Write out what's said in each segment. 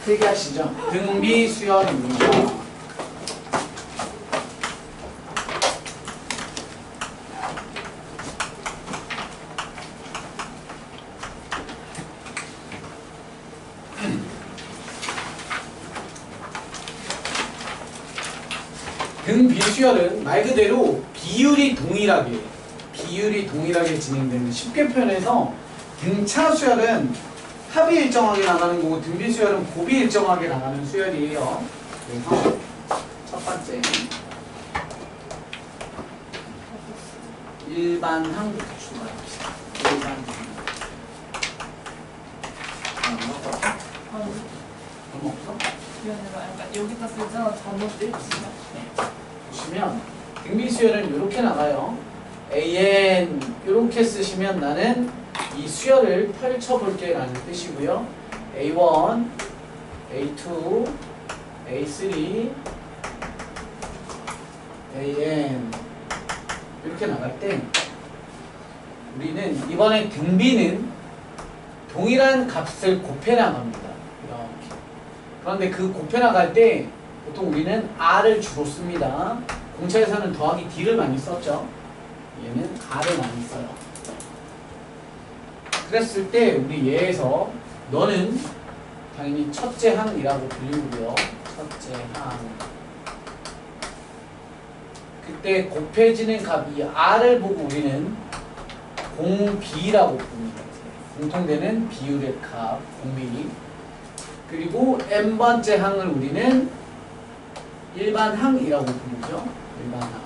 필기하시죠. 등비 수열입니다. 등비수열은 말 그대로 비율이 동일하게 진행되는, 쉽게 표현해서 등차 수열은 합이 일정하게 나가는 거고 등비 수열은 곱이 일정하게 나가는 수열이에요. 그래서 첫 번째 일반항부터 출발합시다. 일반항. 너무 없어? 약간 여기다 쓰잖아. 잘못 읽지마. 보시면 등비 수열은 이렇게 나가요. AN 이렇게 쓰시면 나는 이 수열을 펼쳐볼게 라는 뜻이고요. A1, A2, A3, AN 이렇게 나갈 때 우리는 이번에 등비는 동일한 값을 곱해 나갑니다. 이렇게. 그런데 그 곱해 나갈 때 보통 우리는 R을 주로 씁니다. 공차에서는 더하기 D를 많이 썼죠. 얘는 R을 많이 써요. 그랬을 때 우리 얘에서 너는 당연히 첫째 항이라고 불리고요. 첫째 항. 그때 곱해지는 값이 R을 보고 우리는 공비라고 부릅니다. 공통되는 비율의 값, 공비. 그리고 n번째 항을 우리는 일반항이라고 부르죠. 일반항.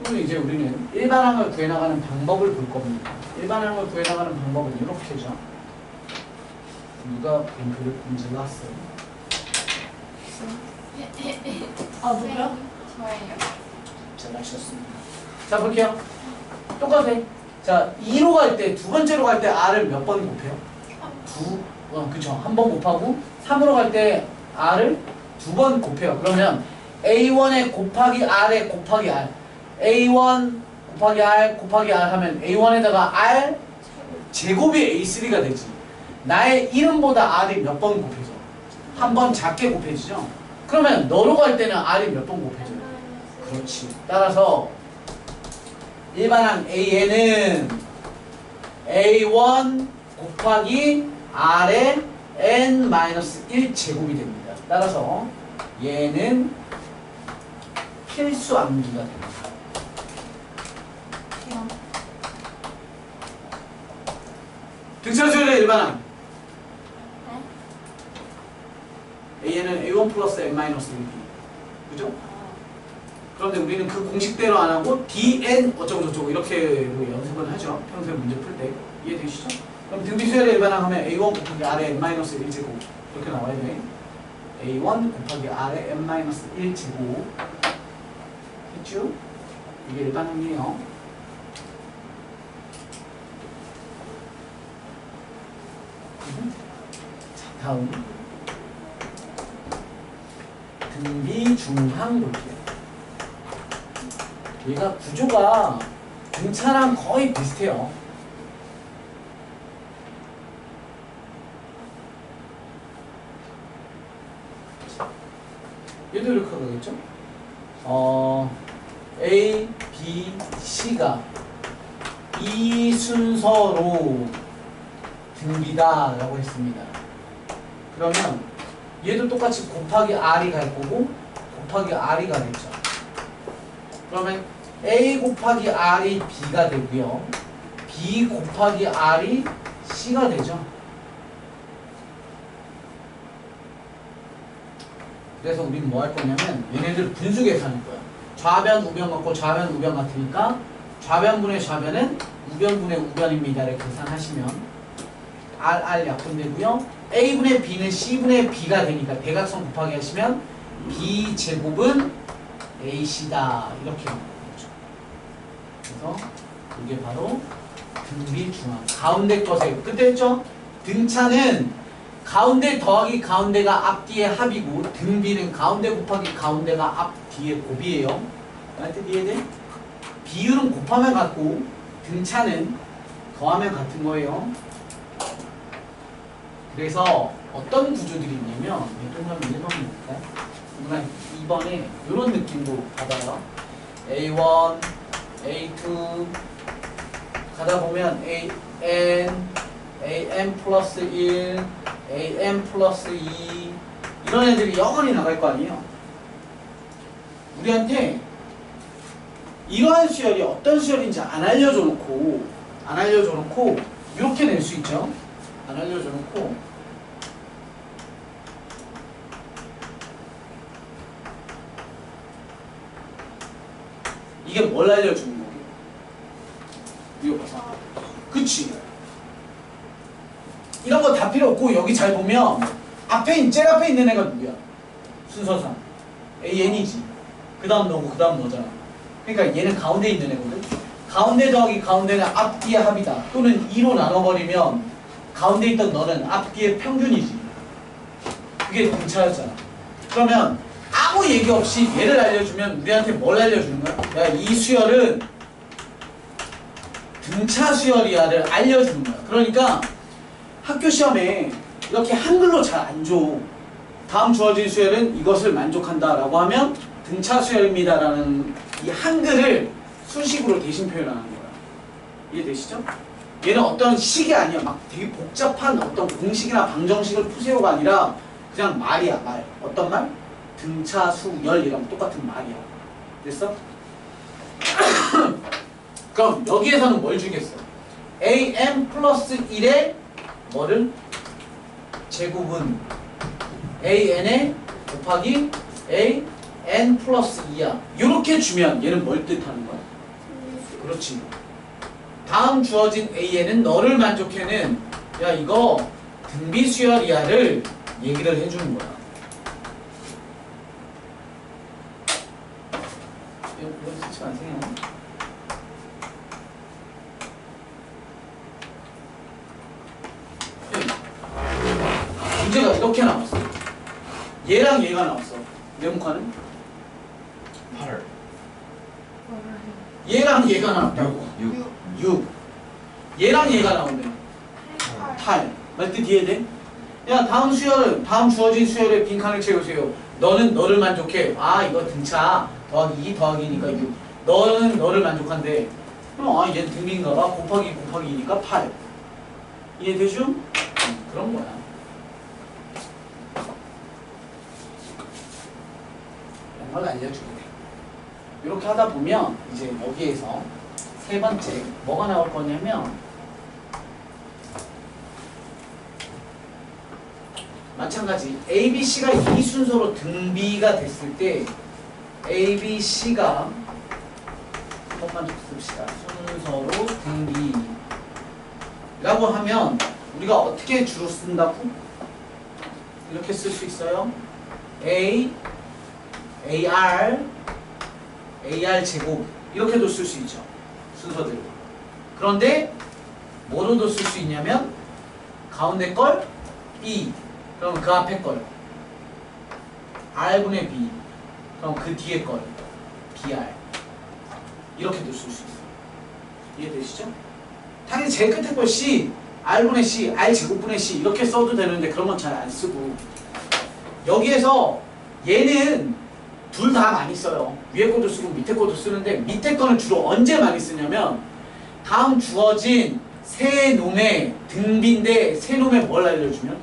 그럼 이제 우리는 일반항을 구해나가는 방법을 볼 겁니다. 일반항을 구해나가는 방법은 이렇게죠. 누가 뱅크를 문질렀어요? 아, 누구야? 저예요. 잘하셨습니다. 자, 볼게요. 똑같아. 자, 2로 갈 때, 두 번째로 갈 때 R을 몇 번 곱해요? 그쵸. 한 번 곱하고 3으로 갈 때 R을 두 번 곱해요. 그러면 A1에 곱하기 R에 곱하기 R, A1 곱하기 R 곱하기 R 하면 A1에다가 R 제곱이 A3가 되지. 나의 이름보다 R이 몇 번 곱해져? 한 번 작게 곱해지죠? 그러면 너로 갈 때는 R이 몇 번 곱해져요? 그렇지. 따라서 일반항 A는 A1 곱하기 R의 n-1 제곱이 됩니다. 따라서 얘는 필수 암기가 됩니다. 등차수열의 일반항 A는 A1 플러스 n-1b 그죠? 그런데 우리는 그 공식대로 안 하고 dn 어쩌고저쩌고 이렇게 연습을 하죠. 평소에 문제 풀 때. 이해되시죠? 그럼 등비수열의 일반항 하면 A1 곱하기 R의 n-1 제곱 이렇게 나와야 돼. A1 곱하기 R의 n-1 제곱 했죠? 이게 일반항이에요. 자, 다음 등비중항 볼게요. 얘가 구조가 등차랑 거의 비슷해요. 얘도 이렇게 가겠죠? A, B, C가 이 순서로 등비다 라고 했습니다. 그러면 얘도 똑같이 곱하기 R이 갈 거고 곱하기 R이 가겠죠. 그러면 A 곱하기 R이 B가 되고요. B 곱하기 R이 C가 되죠. 그래서 우리는 뭐 할 거냐면 얘네들 분수 계산할 거야. 좌변, 우변 같고 좌변, 우변 같으니까 좌변분의 좌변은 우변분의 우변입니다를 계산하시면 R 약분되고요. A분의 B는 C분의 B가 되니까 대각선 곱하기 하시면 B제곱은 AC다 이렇게 나오는 거죠. 그래서 이게 바로 등비중항 가운데 것에 그때 했죠? 등차는 가운데 더하기 가운데가 앞뒤의 합이고 등비는 가운데 곱하기 가운데가 앞뒤의 곱이에요. 알았지? 이해돼? 비율은 곱하면 같고 등차는 더하면 같은 거예요. 그래서 어떤 구조들이 있냐면 동그라미 1번 볼까요? 동그라미 2번에 이런 느낌도 받아요. A1, A2 가다 보면 AN 플러스 1, AN 플러스 2 이런 애들이 영원히 나갈 거 아니에요. 우리한테 이러한 수열이 어떤 수열인지 안 알려줘 놓고 이렇게 낼 수 있죠. 안 알려줘 놓고 이게 뭘 알려주는 거예요? 이거 봐서. 그치? 이런 거 다 필요 없고 여기 잘 보면 제일 앞에 있는 애가 누구야? 순서상 AN이지. 그 다음 너고 그 다음 너잖아. 그러니까 얘는 가운데 있는 애거든. 가운데 더하기 가운데는 앞뒤의 합이다. 또는 2로 나눠버리면 가운데 있던 너는 앞뒤의 평균이지. 그게 등차였잖아. 그러면 아무 얘기 없이 얘를 알려주면 우리한테 뭘 알려주는 거야? 야, 이 수열은 등차 수열이야를 알려주는 거야. 그러니까 학교 시험에 이렇게 한글로 잘 안 줘. 다음 주어진 수열은 이것을 만족한다라고 하면 등차 수열입니다라는 이 한글을 수식으로 대신 표현하는 거야. 이해되시죠? 얘는 어떤 식이 아니야. 막 되게 복잡한 어떤 공식이나 방정식을 푸세요가 아니라 그냥 말이야, 말. 어떤 말? 등차 수열이랑 똑같은 말이야. 됐어? 그럼 여기에서는 뭘 주겠어? AM 플러스 1의 뭐를? 제곱은 AN에 곱하기 AN 플러스 2야. 이렇게 주면 얘는 뭘 뜻하는 거야? 그렇지. 다음 주어진 AN은 너를 만족해는 야 이거 등비수열이야를 얘기를 해주는 거야. 이거 쓰지 마세요. 문제가 이렇게 나왔어. 얘랑 얘가 나왔어. 네모칸은 8 얘랑 얘가 나왔다고. 6. 얘랑 얘가 나오네. 8. 말뜻 이해돼? 야 다음 수열은 다음 주어진 수열에 빈칸을 채우세요. 너는 너를 만족해. 아 이거 등차 더하기 2 더하기니까 6. 너는 너를 만족한대. 그럼 아 얘는 등비인가봐. 곱하기 2니까 8. 이해되죠? 그런 거야. 이런 걸 알려주게 돼. 이렇게 하다 보면 이제 여기에서 세 번째 뭐가 나올 거냐면 마찬가지 ABC가 이 순서로 등비가 됐을 때 ABC가 한번만 좀 씁시다. 순서로 등비라고 하면 우리가 어떻게 주로 쓴다고? 이렇게 쓸 수 있어요. A, AR, AR 제곱 이렇게도 쓸 수 있죠. 순서대로. 그런데 뭐로도 쓸 수 있냐면 가운데 걸 B 그럼 그 앞에 걸 R분의 B 그럼 그 뒤에 걸 BR 이렇게도 쓸 수 있어요. 이해되시죠? 당연히 제일 끝에 걸 C R분의 C, R 제곱분의 C 이렇게 써도 되는데 그런 건 잘 안 쓰고 여기에서 얘는 둘 다 많이 써요. 위에 것도 쓰고 밑에 것도 쓰는데 밑에 거는 주로 언제 많이 쓰냐면 다음 주어진 세 놈의 등비인데 세 놈의 뭘 알려주면?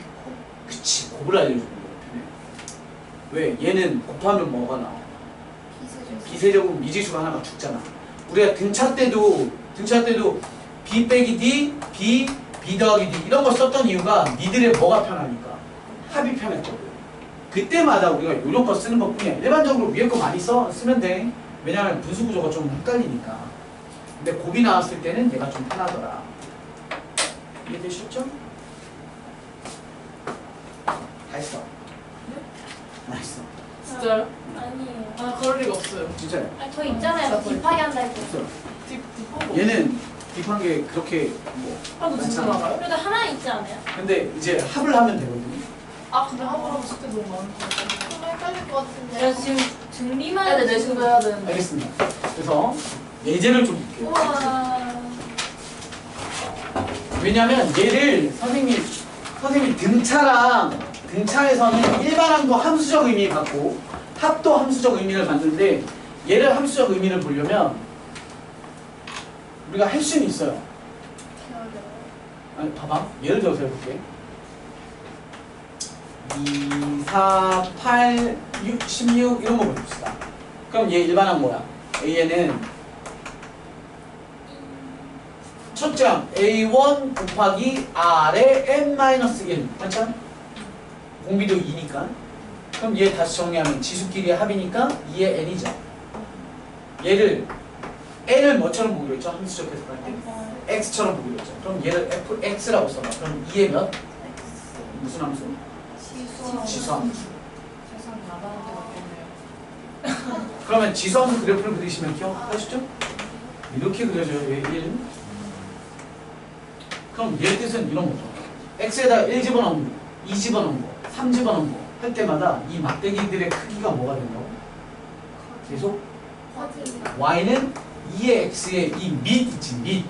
그치, 곱을 알려주는 거예요. 왜? 얘는 곱하면 뭐가 나와? 비세제곱 미지수가 하나가 죽잖아. 우리가 등차 때도 B 빼기 D, B 더하기 D 이런 거 썼던 이유가 니들의 뭐가 편하니까 합이 편했거든. 그때마다 우리가 요런 거 쓰는 것 뿐이야. 일반적으로 위에 거 많이 쓰면 돼. 왜냐하면 분수 구조가 좀 헷갈리니까. 근데 곱이 나왔을 때는 얘가 좀 편하더라. 이해되셨죠? 다 했어. 다 했어. 진짜요? 아니에요. 아 그럴 리가 없어요. 진짜요? 아, 저 있잖아요. 딥하게 한다 했죠. 없어요. 딥한 거. 얘는 딥한 게 그렇게 뭐 하도 진짜 많잖아. 많아요? 그래도 하나 있지 않아요? 근데 이제 합을 하면 되거든요. 아 근데 한번하고 숙제 너무 많을 것 같아요. 좀 헷갈릴 것 같은데. 제가 지금 등비만 해야 돼 내신도 해야 되는데. 알겠습니다. 그래서 예제를 좀 볼게요. 우와. 왜냐면 얘를 선생님이 선생님이 등차에서는 일반항도 함수적 의미 갖고 합도 함수적 의미를 갖는데 얘를 함수적 의미를 보려면 우리가 할 수는 있어요. 아니 봐봐. 예를 들어서 해볼게. 2, 4, 8, 6, 16 이런 거 봅시다. 그럼 얘 일반항 뭐야? AN은 첫째 항 A1 곱하기 R의 n-1 맞죠? 공비도 2니까 그럼 얘 다시 정리하면 지수끼리의 합이니까 2의 n이죠. 얘를 n을 뭐처럼 보기로 했죠? 함수적 해석할 때 x처럼 보기로 했죠. 그럼 얘를 fx라고 써봐. 그럼 2의 몇? 무슨 함수? 지수함수. 세상 나가는 게 맞겠네요. 그러면 지수함수 그래프를 그리시면 기억하시죠? 이렇게 그려져요. 얘 1. 그럼 얘 뜻은 이런 거죠. x에다 1 집어넣은 거, 2 집어넣은 거, 3 집어넣은 거 할 때마다 이 막대기들의 크기가 뭐가 된다고? 계속 y는 2의 x의 이 밑 있지,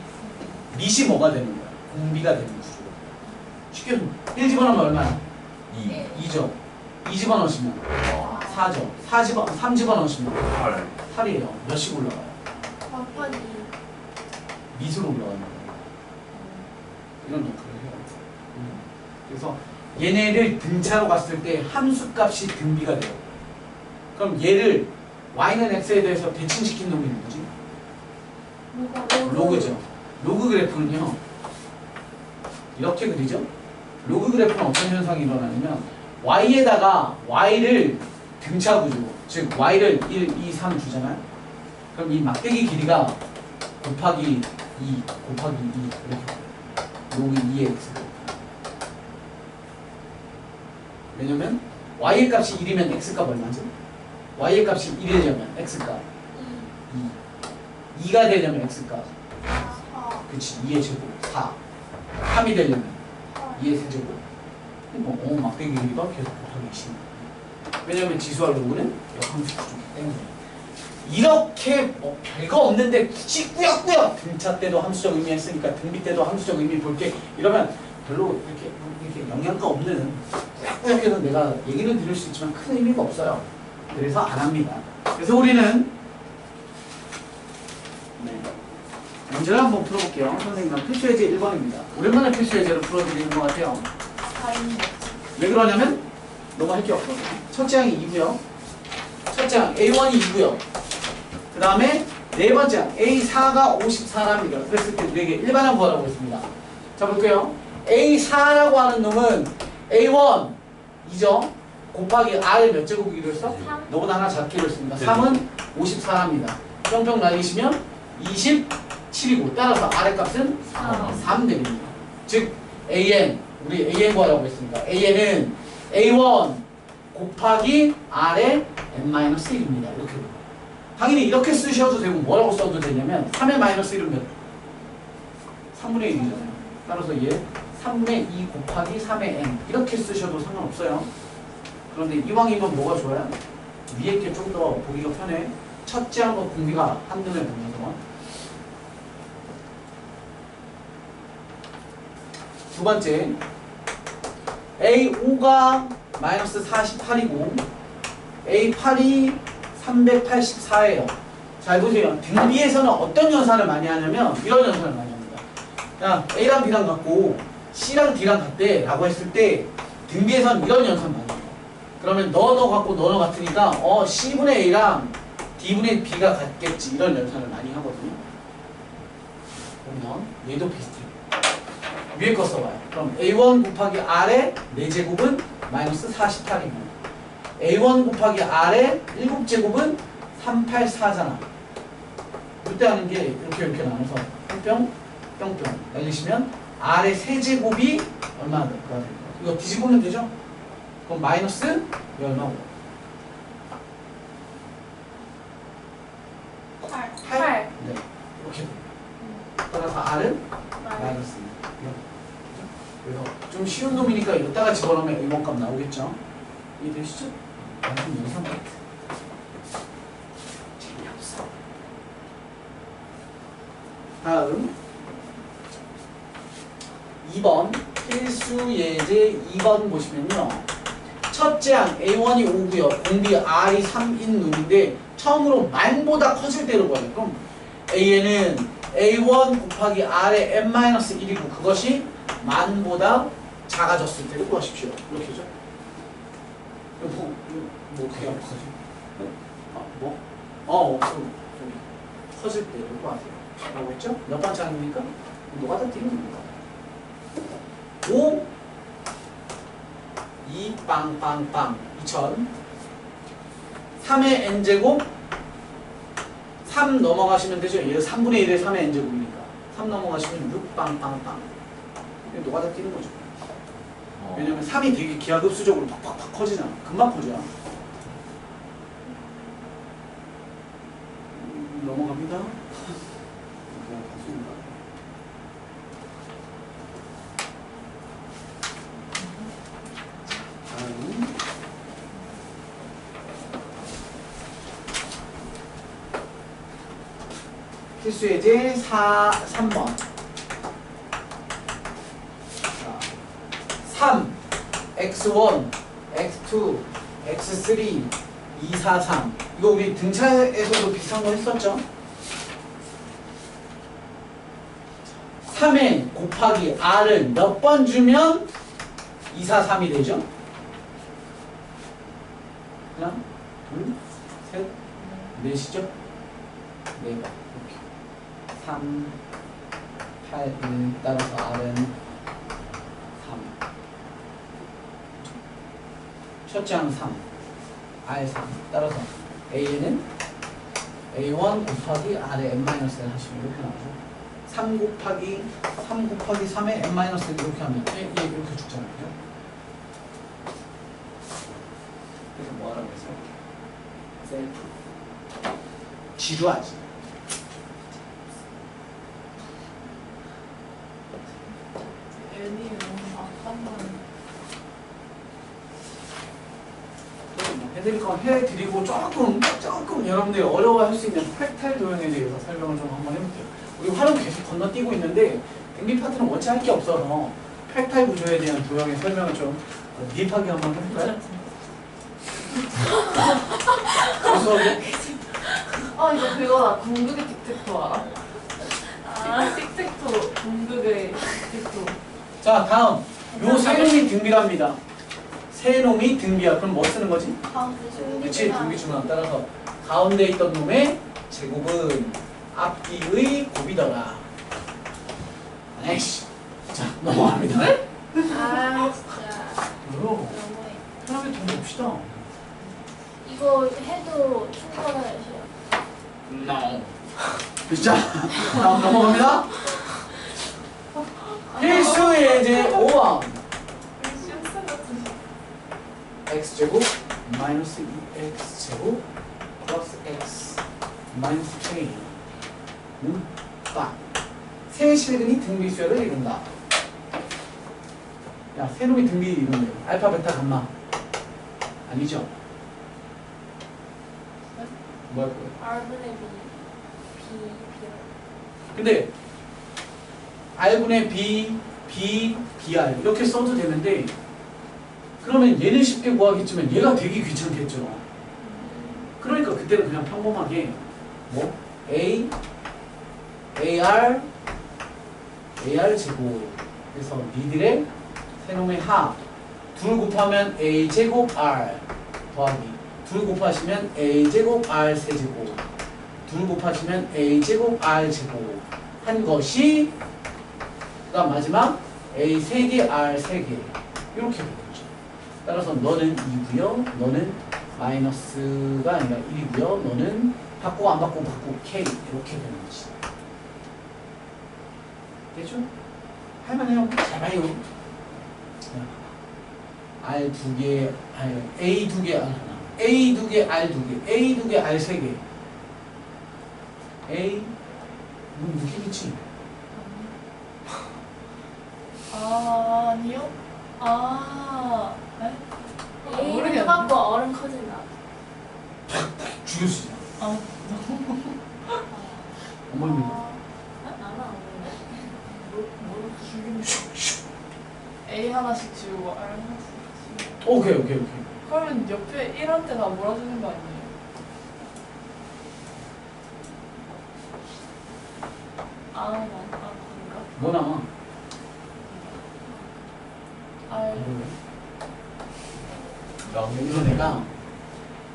밑이 뭐가 되는 거야? 공비가 되는 거죠. 쉽게 1 집어넣으면 얼마야? 2죠. 2 집어넣으시면 4죠. 3 집어넣으시면 8이에요. 몇씩 올라가요? 밑으로 올라가는 거예요. 이런 역할을 해요. 그래서 얘네를 등차로 갔을 때 함수값이 등비가 돼요. 그럼 얘를 y는 x에 대해서 대칭시킨 놈이 누구지? 로그죠. 로그 그래프는요. 이렇게 그리죠. 로그 그래프는 어떤 현상이 일어나냐면 y에다가 y를 등차 구조, 즉 y를 1, 2, 3 주잖아요. 그럼 이 막대기 길이가 곱하기 2 곱하기 2 이렇게 로그 2x. 왜냐면 y의 값이 1이면 x값 얼마죠? y의 값이 1이려면 x값 2. 2가 되려면 x값 그치 2의 제곱 4. 3이 되려면 2의 세제곱. 막대기 길이가 계속 곱하기 20. 왜냐면 지수와 로그는 역함수 구조이기 때문에. 이렇게 뭐 별거 없는데 굳이 꾸역꾸역 등차 때도 함수적 의미 했으니까 등비 때도 함수적 의미 볼게 이러면 별로 이렇게 영향가 없는 꾸역꾸역해서 내가 얘기는 드릴 수 있지만 큰 의미가 없어요. 그래서 안 합니다. 그래서 우리는 문제를 한번 풀어볼게요. 선생님은 필수예제 1번입니다. 오랜만에 필수예제를 풀어드리는 것 같아요. 왜 그러냐면 너무 할 게 없거든요. 첫째 항이 2고요. 첫째 항 A1이 2고요. 그 다음에 네 번째 항 A4가 54랍니다. 그랬을 때 우리에게 일반항 구하라고 했습니다. 자 볼게요. A4라고 하는 놈은 A1 2죠. 곱하기 R을 몇 제곱이기로 했어? 3. 너보다 하나 작기로 했습니다. 3은 54랍니다. 뿅뿅 날리시면 27이고 따라서 R의 값은 3 됩니다. 즉 AN 우리 AN 구하라고 했으니까 AN은 A1 곱하기 R의 n-1입니다. 이렇게 당연히 이렇게 쓰셔도 되고 뭐라고 써도 되냐면 3의 마이너스 1은 몇? 3분의 1이잖아요. 따라서 얘 3분의 2 곱하기 3의 n 이렇게 쓰셔도 상관없어요. 그런데 이왕이면 뭐가 좋아요? 위에 게 좀 더 보기가 편해. 첫째 한번 공비가 한눈에 보면서 두 번째 A5가 마이너스 48이고 A8이 384예요. 잘 보세요. 등비에서는 어떤 연산을 많이 하냐면 이런 연산을 많이 합니다. 야, A랑 B랑 같고 C랑 D랑 같대 라고 했을 때 등비에서는 이런 연산 많이 해요. 그러면 너 같고 너 같으니까 C분의 A랑 D분의 B가 같겠지 이런 연산을 많이 하거든요. 보면 얘도 비슷해요. 위에 거 써봐요. 그럼 A1 곱하기 R의 4제곱은 마이너스 48이고 A1 곱하기 R의 7제곱은 384잖아. 이때 하는 게 이렇게 나눠서 뿅뿅 뿅뿅 날리시면 R의 세제곱이 얼마나 될까? 이거 뒤집으면 되죠? 그럼 마이너스 이 얼마고? 8. 네. 이렇게 돼요. 따라서 R은 마이너스 2. 그래서 좀 쉬운 놈이니까 이따가 집어넣으면 의문값 나오겠죠? 이해되시죠? 완전 영상 같아. 재미없어. 다음 2번 필수 예제 2번 보시면요. 첫째 항 A1이 5고요. 공비 R이 3인 놈인데 처음으로 만보다 커질 때로 봐요. 그럼 A에는 A1 곱하기 R의 n-1이고 그것이 만보다 작아졌을 때를 구하십시오. 이렇게죠. 뭐 어떻게 하는 거지? 커질 때를 구하세요. 라고 했죠? 몇 번째 항입니까? 노가다 띄는 겁니다. 5 2 빵빵빵 2000 3의 n제곱 3 넘어가시면 되죠. 얘가 3분의 1의 3의 n제곱이니까 3 넘어가시면 6 빵빵빵 노가다 띄는 거죠. 왜냐면 3이 되게 기하급수적으로 팍팍팍 커지잖아. 금방 커져. 넘어갑니다. 필수 예제 3번. 3, x1, x2, x3, 2, 4, 3. 이거 우리 등차에서도 비슷한 거 했었죠? 3에 곱하기 r을 몇 번 주면 2, 4, 3이 되죠? 하나, 둘, 셋, 넷이죠? 네 번. 이렇게. 3, 8, 1 따라서 r은 3. 첫째 항 3, R3 따라서 A는 A1 곱하기 R의 n-1을 하시면 이렇게 나오죠. 3 곱하기 3의 n-1 이렇게 하면 얘 이렇게 죽잖아요. 그래서 뭐 하라고 했어요? 셀프 지루하지. 애니 너무 아까만. 해드릴 건 해드리고 조금 여러분들이 어려워할 수 있는 팩탈 도형에 대해서 설명을 좀 한번 해볼게요. 우리 활용 계속 건너뛰고 있는데 등비 파트는 원체 할 게 없어서 팩탈 구조에 대한 도형의 설명을 좀 딥하게 한번 해볼까요? 이거 그거다. 궁극의 틱택토 알아? 틱택토 궁극의 틱택토. 자 다음 요 세 놈이 등비랍니다. 세 놈이 등비야. 그럼 뭐 쓰는 거지? 그치, 등비 주문 따라서 가운데 있던 놈의 제곱은 앞뒤의 곱이더라. 에이씨. 자 넘어갑니다. 왜? 아 진짜 뭐요? 너무해. 편하게 좀 봅시다. 이거 해도 충분하죠. No. 자 다음 넘어갑니다. 필수 예제 5번. 시험생 같은. x제곱 마이너스 2x제곱 플러스 x 마이너스 k는 딱. 세 실근이 등비수열을 이룬다. 야, 세 놈이 등비 이룬대요. 알파, 베타, 감마. 아니죠? 뭐 할 거예요? R분의 B, 근데 R분의 B, B, BR 이렇게 써도 되는데 그러면 얘는 쉽게 구하겠지만 얘가 되게 귀찮겠죠. 그러니까 그때는 그냥 평범하게 뭐 A, AR, AR 제곱 그래서 니들의 세놈의 합 둘 곱하면 A 제곱 R 더하기 둘 곱하시면 A 제곱 R 세제곱 둘 곱하시면 A 제곱 R 제곱 한 것이 그다음 마지막 A 3개 R 3개 이렇게 되는 거죠. 따라서 너는 2고요. 너는 마이너스가 아니라 1이고요. 너는 바꾸고 안 바꾸고 바꾸고 K 이렇게 되는 거지. 됐죠? 할만해요. 잘 봐요. R 2개, A 2개, R 하나. A 2개, R 2개. A 2개, R 3개. A 뭐 느낌이지? 아니요? 네? A는 모르겠네. 크고 R은 커진다. 죽일 수 있어. 아, 어머니. 나는 안 보이네. 뭘 죽이는 A 하나씩 지우고 R 하나씩 지우고. 오케이. 그러면 옆에 1한테 다 몰아주는 거 아니에요? 그런가? 뭐 남아? R 여기서 내가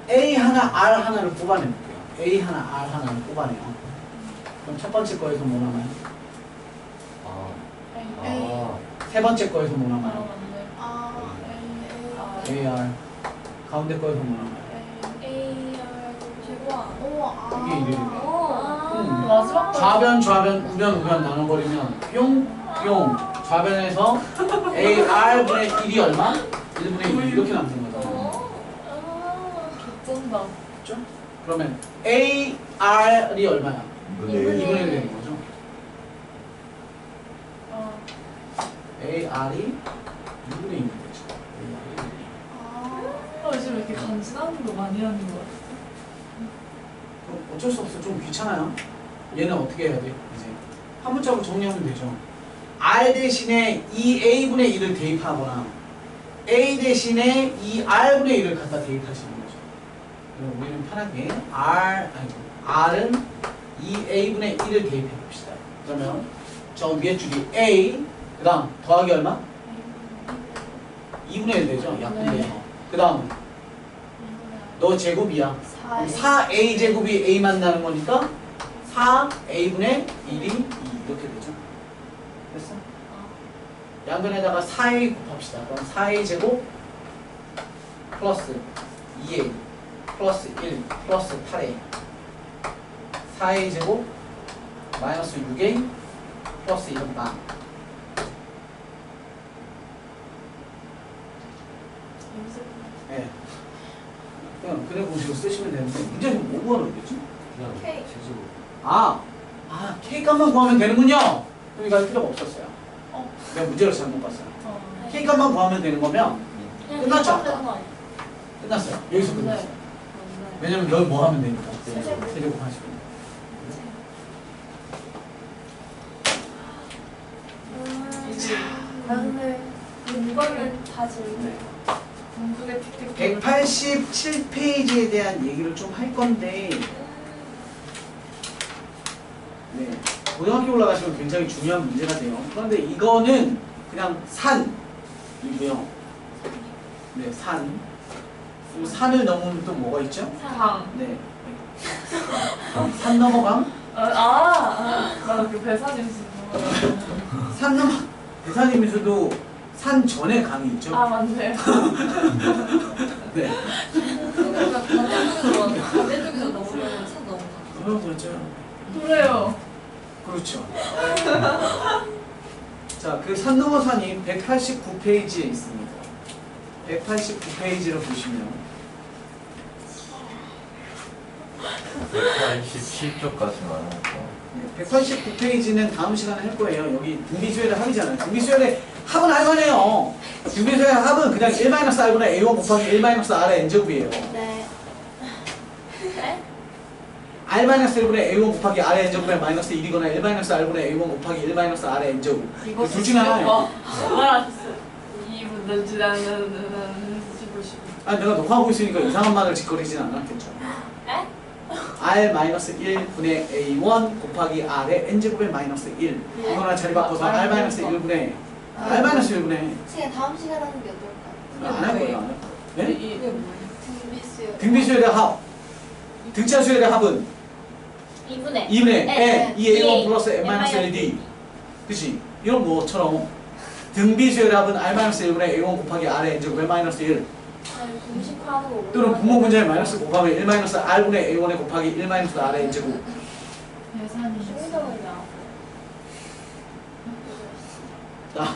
A 하나, R 하나를 뽑아내볼게요. A 하나, R 하나를 뽑아내요. 그럼 첫 번째 거에서 뭐 남아요? A 세 번째 거에서 뭐 아 남아요? 맞네. A, R. 가운데 거에서 뭐 남아요? A, R, 제곱. 이게 이래요. 마지막 거 좌변, 우변 나눠버리면 뿅. 좌변에서 A, R분의 1이 얼마? 1분의 1 이렇게 남는 거잖아요. 쩐다. 그렇죠? 그러면 A, R이 얼마야? 2분의 1 이분의 되는 거죠. A, R이 2분의 1이 되죠. 요즘 왜 이렇게 간지나는 거 많이 하는 거 같아? 그럼 어쩔 수 없어. 좀 귀찮아요. 얘는 어떻게 해야 돼? 이제 한 문자로 정리하면 되죠. R 대신에 2A분의 1을 대입하거나 A 대신에 2R분의 1을 갖다 대입하시는 거죠. 그럼 우리는 편하게 R은 2A분의 1을 대입해 봅시다. 그러면 저 위에 줄이 A, 그 다음 더하기 얼마? 2분의 1 되죠? 약분의 1. 그 다음 너 제곱이야. 그럼 4A 제곱이 A 만나는 거니까 4A분의 1이 2 이렇게 되죠. 됐어? 양변에다가 4A 곱합시다. 그럼 4A 제곱 플러스 2A 플러스 1 플러스 8A 4A 제곱 마이너스 6A 플러스 1은 반. 네. 그냥 그래 공식으로 쓰시면 되는데 문제는 뭐 구하는 거겠지? K. K 값만 구하면 되는군요. 그럼 이거 할 필요가 없었어요. 내가 문제를 잘못 봤어요. K 값만 구하면 되는 거면 끝났죠? 아까? 끝났어요. 여기서 끝났어요. 왜냐면 여기 뭐 하면 되니까. 세제곱 하시고. 나는 이거는 다 질문. 네. 공부의 틱틱 187페이지에 대한 얘기를 좀 할 건데 네. 고등학교 올라가시면 굉장히 중요한 문제가 돼요. 그런데 이거는 그냥 산이고요. 네, 산. 그리고 산을 넘으면 또 뭐가 있죠? 강. 네. 산 넘어감? 나그 배산임수. 산 넘어. 대산임에서도 산 전에 강이 있죠? 맞네. 네. 반대쪽에서 넘으면 차 넘어. 맞아요. 그래요. 그렇죠. 자, 그 산 넘어 산이 189페이지에 있습니다. 189페이지를 보시면 187쪽까지 말하고 189페이지는 다음 시간에 할 거예요. 여기 등비수열의 합이잖아요. 등비수열의 합은 알만해요. 등비수열의 합은 그냥 1-r분의 a1 곱하기 1-r의 n제곱이에요. 네. r-1분의 a1 곱하기 r의 n제곱의 마이너스 1이거나 1-r분의 a1 곱하기 1-r의 n제곱. 이거 둘 중에 하나예요. 말았어. 이분 넌지나는 아니 내가 녹화하고 있으니까 이상한 말을 짓거리진 않았겠죠. 에? r-1분의 a1 곱하기 r의 n제곱의 마이너스 1 이거나 자리 바꿔서 r-1분의 r-1분의 제가 다음 시간 하는 게 어떨까요? 안 할 거예요. 안 할 거예요. 네? 이게 뭐야? 등비수요. 등비수열의 합 등차수열의 합은 2분의 2분의 네, n 2a1 네. 플러스 n-1d 그치? 이런 것처럼 등비수열의 합은 r-1분의 a1 곱하기 r의 n제곱의 마이너스 1 공식화하는 거 또는 분모 분자의 마이너스 곱하면 1-r분의 a1에 곱하기 1-r의 n제곱 배산이. 충성이야. 자,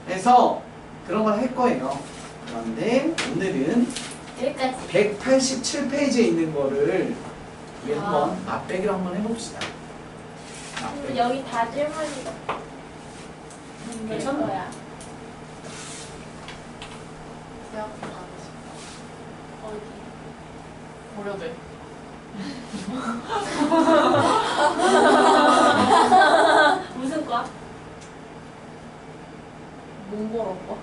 해서 그런 걸 할 거예요. 그런데 오늘은 여기까지. 187페이지에 있는 거를 우리 한번 맛배기로 한번 해봅시다. 맛배기. 여기 다 질문이 괜찮아. 거야. 대학 가고 싶어. 어디? 고려대. 무슨 과? 몽골 오빠.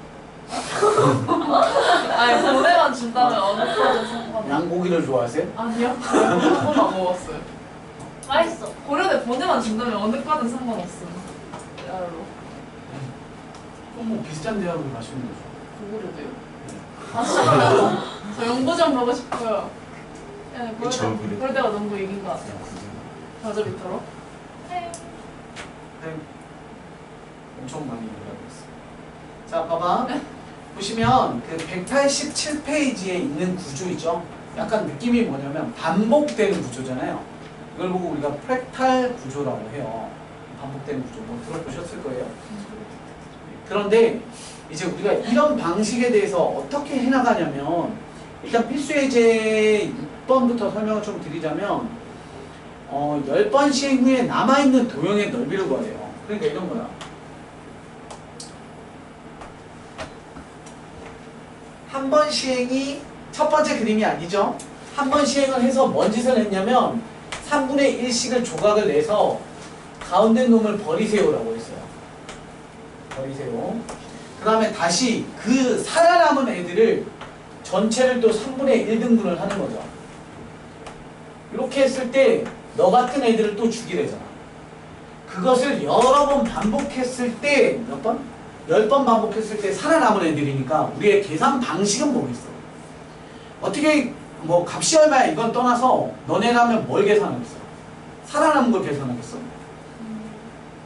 아니 보내만 준다면 어느 과든 상관없어. 양고기를 좋아하세요? 아니요. 한 번도 안 먹었어요. 맛있어. 고려대 보내만 준다면 어느 과든 상관없어. 야로. 그럼 뭐 비슷한 대학을 가시는 거죠. 고려대요? 아 싫어요. 저 연고전 보고 싶어요. 네, 그쵸, 그래. 고려대가 너무 이긴 것 같아요. 맞아 밑으로. 네. 네. 엄청 많이 올라가고 있어요. 자, 봐봐. 보시면 그 187페이지에 있는 구조 있죠? 약간 느낌이 뭐냐면 반복되는 구조잖아요. 이걸 보고 우리가 프랙탈 구조라고 해요. 반복되는 구조. 뭐 들어보셨을 거예요. 그런데 이제 우리가 이런 방식에 대해서 어떻게 해나가냐면 일단 필수예제 6번부터 설명을 좀 드리자면 10번 시행 후에 남아있는 도형의 넓이를 구하래요. 그러니까 이런 거야. 한 번 시행이 첫 번째 그림이 아니죠. 한 번 시행을 해서 뭔 짓을 했냐면 3분의 1씩을 조각을 내서 가운데 놈을 버리세요라고 했어요. 버리세요. 그 다음에 다시 그 살아남은 애들을 전체를 또 3분의 1등분을 하는 거죠. 이렇게 했을 때 너 같은 애들을 또 죽이래잖아. 그것을 여러 번 반복했을 때 몇 번? 10번 반복했을 때 살아남은 애들이니까 우리의 계산 방식은 뭐겠어? 어떻게 뭐 값이 얼마야 이건 떠나서 너네라면 뭘 계산하겠어? 살아남은 걸 계산하겠어?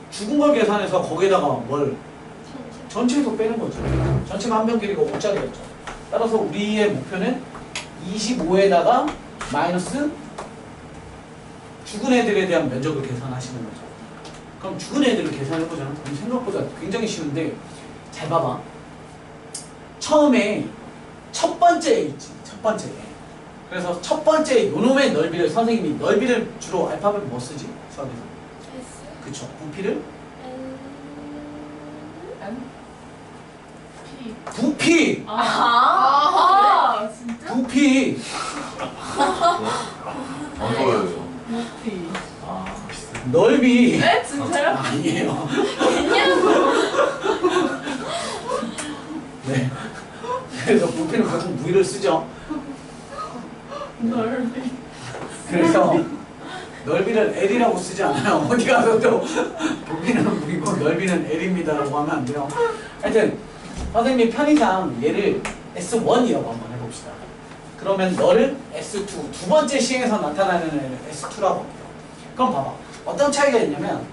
죽은 걸 계산해서 거기에다가 뭘? 전체에서 빼는 거죠. 전체가 한 변 길이가 5짜리였죠. 따라서 우리의 목표는 25에다가 마이너스 죽은 애들에 대한 면적을 계산하시는 거죠. 그럼 죽은 애들을 계산해보잖아. 그럼 생각보다 굉장히 쉬운데 잘 봐봐. 처음에 첫 번째 애 있지. 첫 번째 애. 그래서 첫 번째 요놈의 넓이를 선생님이 넓이를 주로 알파벳 뭐 쓰지? 수학에서. S. 그쵸. 부피를? N. P. 부피! 아 진짜? 부피! 안 보여요. P. 아, 넓이! 네 진짜요? 아니에요. 네. 그래서 부피는 보통 V를 쓰죠. 넓이. 그래서 넓이를 L이라고 쓰지 않아요. 어디 가서 또 부피는 V고 넓이는 L입니다라고 하면 안 돼요. 하여튼 선생님 편의상 얘를 S1이라고 한번 해봅시다. 그러면 너를 S2, 두 번째 시행에서 나타나는 애를 S2라고 합니다. 그럼 봐봐. 어떤 차이가 있냐면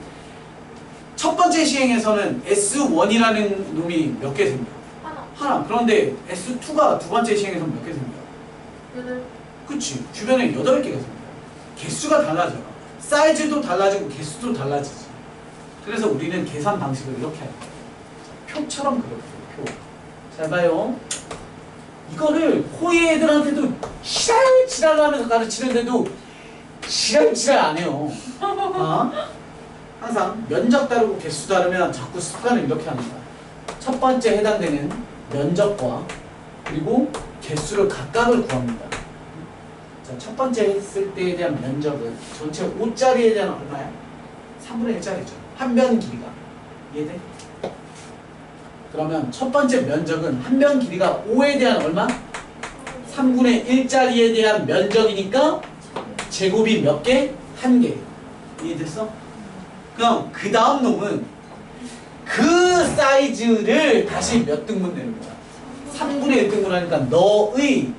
첫 번째 시행에서는 S1이라는 놈이 몇 개 생겨? 하나. 하나. 그런데 S2가 두 번째 시행에서 몇 개 생겨? 8. 그치. 주변에 8개가 생겨요. 개수가 달라져요. 사이즈도 달라지고 개수도 달라지지. 그래서 우리는 계산 방식을 이렇게 할 거예요. 표처럼 그려요. 표. 잘 봐요. 이거를 코이 애들한테도 지랄지랄 하면서 가르치는데도 지랄지랄 안 해요. 항상 면적 다르고 개수 다르면 자꾸 습관을 이렇게 합니다. 첫 번째 해당되는 면적과 그리고 개수를 각각을 구합니다. 자, 첫 번째 했을 때에 대한 면적은 전체 5짜리에 대한 얼마야? 3분의 1짜리죠. 한 변 길이가. 이해돼? 그러면 첫 번째 면적은 한 변 길이가 5에 대한 얼마? 3분의 1짜리에 대한 면적이니까 제곱이 몇 개? 1개. 이해됐어? 그럼 그 다음 놈은 그 사이즈를 다시 몇 등분 내는 거야? 3분의 1등분 하니까 너의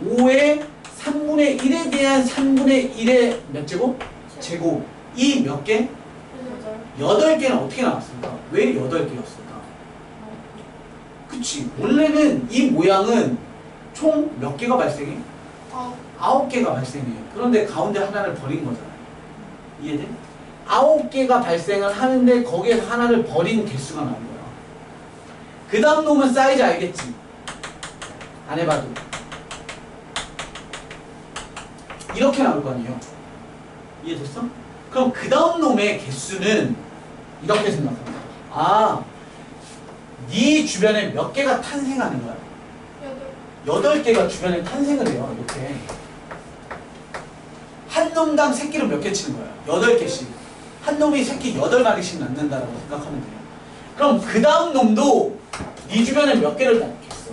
5의 3분의 1에 대한 3분의 1의 몇 제곱? 제곱이 몇 개? 8개는 어떻게 나왔습니까? 왜 8개였을까? 그치. 원래는 이 모양은 총 몇 개가 발생해? 9개가 발생해요. 그런데 가운데 하나를 버린 거잖아요. 이해돼? 9개가 발생을 하는데 거기에서 하나를 버린 개수가 나온 거야. 그 다음 놈은 사이즈 알겠지? 안 해봐도. 이렇게 나올 거 아니에요. 이해됐어? 그럼 그 다음 놈의 개수는 이렇게 생각합니다. 아, 네 주변에 몇 개가 탄생하는 거야? 8개가 주변에 탄생을 해요. 이렇게. 한 놈당 새끼를 몇 개 치는 거야? 8개씩. 한 놈이 새끼 8마리씩 낳는다라고 생각하면 돼요. 그럼 그 다음 놈도 이 주변에 몇 개를 낳겠어?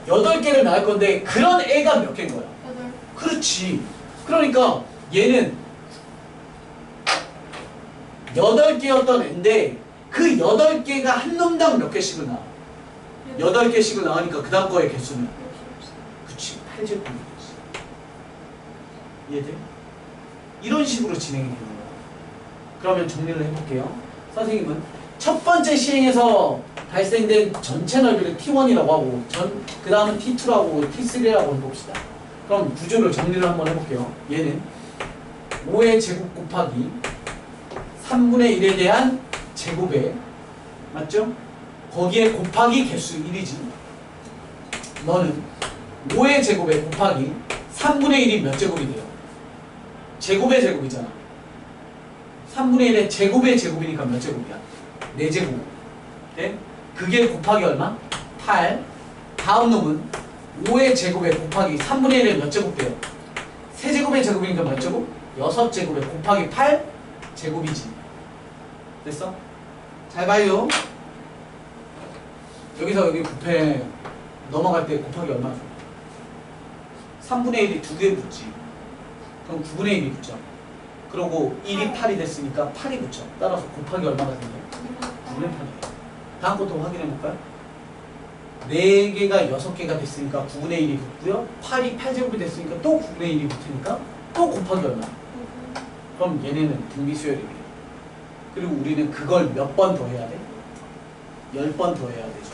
8개를 낳을 건데 그런 애가 몇 개인 거야? 8. 그렇지. 그러니까 얘는 8개였던 애인데 그 8개가 한 놈당 몇 개씩을 낳아? 8개씩을 낳으니까 그 다음 거의 개수는? 그치, 8제곱이겠지. 이해돼? 이런 식으로 진행이 되는 거야. 그러면 정리를 해볼게요. 선생님은 첫 번째 시행에서 발생된 전체 넓이를 T1이라고 하고 그 다음은 T2라고 하고 T3라고 해봅시다. 그럼 구조를 정리를 한번 해볼게요. 얘는 5의 제곱 곱하기 3분의 1에 대한 제곱에 맞죠? 거기에 곱하기 개수 1이지. 너는 5의 제곱에 곱하기 3분의 1이 몇 제곱이 돼요? 제곱의 제곱이잖아. 3분의 1의 제곱의 제곱이니까 몇 제곱이야? 4제곱. 네? 그게 곱하기 얼마? 8. 다음 놈은 5의 제곱에 곱하기 3분의 1에 몇 제곱 돼요? 3제곱의 제곱이니까 몇 제곱? 6제곱에 곱하기 8 제곱이지. 됐어? 잘 봐요. 여기서 여기 곱해 넘어갈 때 곱하기 얼마 줘? 3분의 1이 2개 붙지. 그럼 9분의 1이 붙죠. 그리고 1이 8이 됐으니까 8이 붙죠. 따라서 곱하기 얼마가 생겨요? 9분의 8이에요. 다음 것도 확인해 볼까요? 4개가 6개가 됐으니까 9분의 1이 붙고요. 8이 8제곱이 됐으니까 또 9분의 1이 붙으니까 또 곱하기 얼마? 그럼 얘네는 등비수열이에요. 그리고 우리는 그걸 몇 번 더 해야 돼? 10번 더 해야 되죠.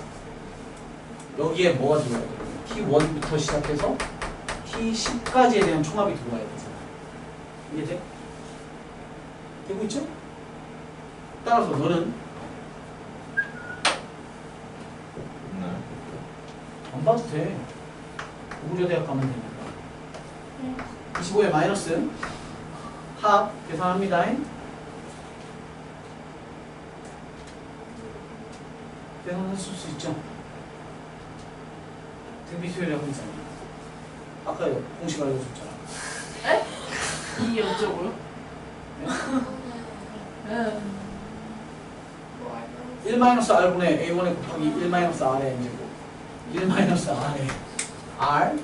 여기에 뭐가 들어와야 돼? T1부터 시작해서 T10까지에 대한 총합이 들어와야 되잖아. 이해돼? 되고 있죠? 따라서 너는 네. 안 봐도 돼. 고구려대학 가면 되니까. 25에 마이너스 합 계산합니다. 계산하실 수 있죠? 등비수열이라고 했잖아. 아까 공식 알려줬잖아. 에? 이게 어쩌고요? 에. 1-R분의 A1에 곱하기 1-R의 N제곱 1-R의 R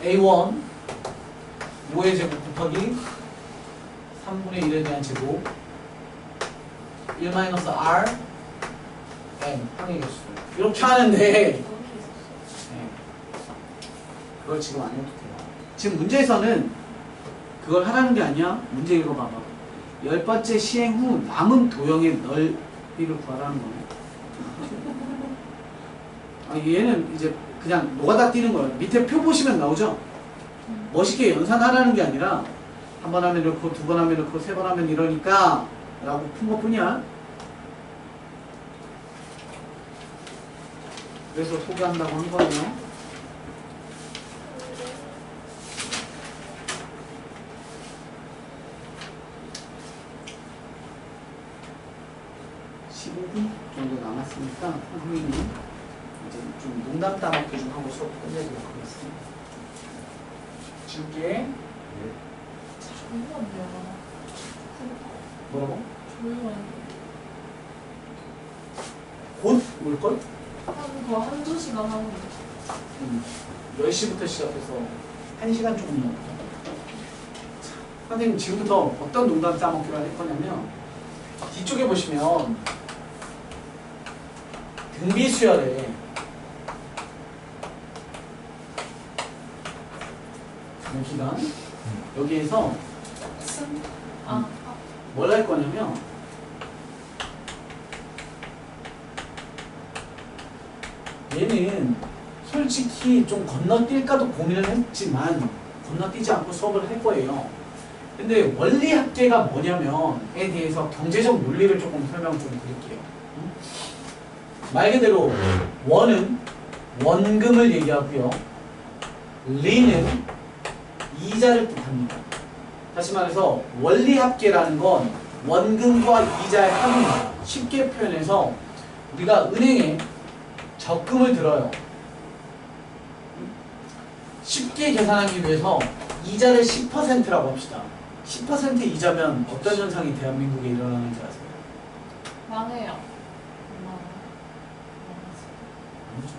A1 5의 제곱 곱하기 3분의 1에 대한 제곱 1-R N 항의 개수 이렇게 하는데 네. 그걸 지금 안 해도 돼요. 지금 문제에서는 그걸 하라는 게 아니야. 문제 읽어봐봐. 10번째 시행 후 남은 도형의 넓이를 구하라는 거네. 아, 얘는 이제 그냥 노가다 띄는 거예요. 밑에 표 보시면 나오죠? 멋있게 연산하라는 게 아니라 한 번 하면 이렇고 두 번 하면 이렇고 세 번 하면 이러니까 라고 푼 것 뿐이야. 그래서 소개한다고 한 거예요. 정도 남았으니까 선생님이 이제 좀 농담 따먹기 좀 하고 수업 끝내도록 하겠습니다. 줄게. 조용한데요. 뭐라고? 조용한데. 곧 올걸? 그거 한두 시간 하는 거. 10시부터 시작해서 1시간 조금 넘었다. 선생님 지금부터 어떤 농담 따먹기로 할 거냐면 뒤쪽에 보시면 등비수열에 여기가 여기에서 뭘 할 거냐면 얘는 솔직히 좀 건너뛸까도 고민을 했지만 건너뛰지 않고 수업을 할 거예요. 근데 원리 합계가 뭐냐면에 대해서 경제적 논리를 조금 설명 좀 드릴게요. 말 그대로 원은 원금을 얘기하고요. 리는 이자를 뜻합니다. 다시 말해서 원리 합계라는 건 원금과 이자의 합입니다. 쉽게 표현해서 우리가 은행에 적금을 들어요. 쉽게 계산하기 위해서 이자를 10%라고 합시다. 10% 이자면 어떤 현상이 대한민국에 일어나는지 아세요? 망해요. 거죠.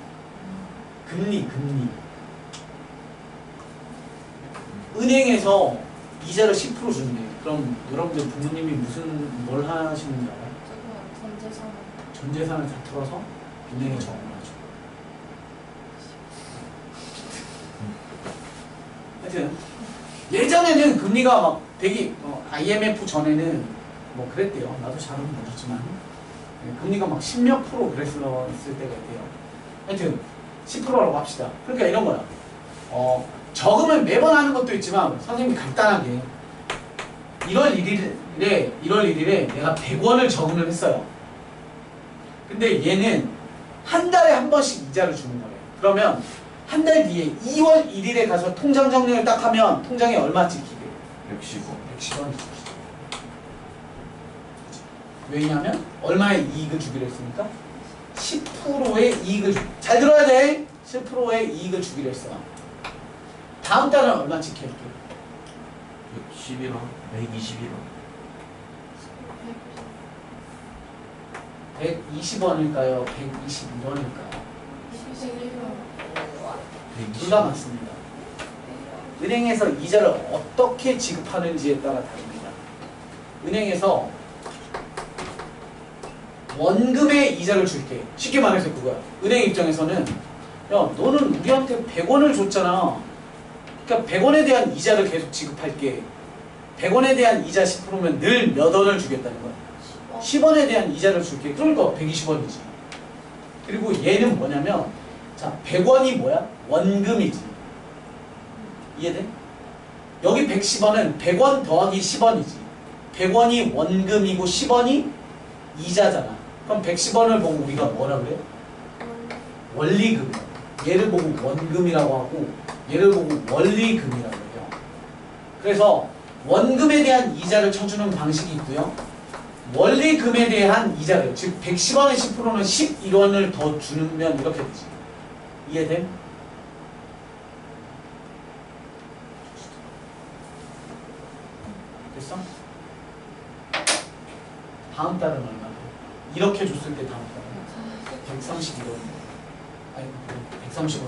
금리. 은행에서 이자를 10% 준대. 그럼 여러분들 부모님이 뭘 하시는지 알아요? 저거 전재산. 전 재산을 다 털어서 은행에 저금을 하죠. 하여튼 예전에는 금리가 막 되게 IMF 전에는 뭐 그랬대요. 나도 잘은 모르지만 금리가 막 10몇 프로 그랬을 때가 있대요. 하여튼 10%라고 합시다. 그러니까 이런 거야. 저금을 매번 하는 것도 있지만 선생님이 간단하게 1월 1일에 내가 100원을 저금을 했어요. 근데 얘는 한 달에 한 번씩 이자를 주는 거예요. 그러면 한 달 뒤에 2월 1일에 가서 통장 정리를 딱 하면 통장에 얼마 찍히게? 110원. 110원 찍히죠. 왜냐하면 얼마의 이익을 주기로 했습니까? 10%의 이익을 잘 들어야 돼. 10%의 이익을 주기로 했어요. 다음 달은 얼마 찍힐게? 111원. 121원. 120원일까요? 121원일까요? 2가 맞습니다. 은행에서 이자를 어떻게 지급하는지에 따라 다릅니다. 은행에서 원금의 이자를 줄게. 쉽게 말해서 그거야. 은행 입장에서는 야 너는 우리한테 100원을 줬잖아. 그러니까 100원에 대한 이자를 계속 지급할게. 100원에 대한 이자 10%면 늘 몇 원을 주겠다는 거야. 10원에 대한 이자를 줄게. 그러니까 120원이지. 그리고 얘는 뭐냐면 자 100원이 뭐야? 원금이지. 이해돼? 여기 110원은 100원 더하기 10원이지. 100원이 원금이고 10원이 이자잖아. 그럼 110원을 보고 우리가 뭐라 그래? 원리금. 얘를 보고 원금이라고 하고 얘를 보고 원리금이라고 해요. 그래서 원금에 대한 이자를 쳐주는 방식이 있고요. 원리금에 대한 이자를, 즉 110원의 10%는 11원을 더 주면 이렇게 되지. 이해돼? 됐어? 다음 달은 얼마 돼? 이렇게 줬을 때 다음 달은 131원. 아니 130원.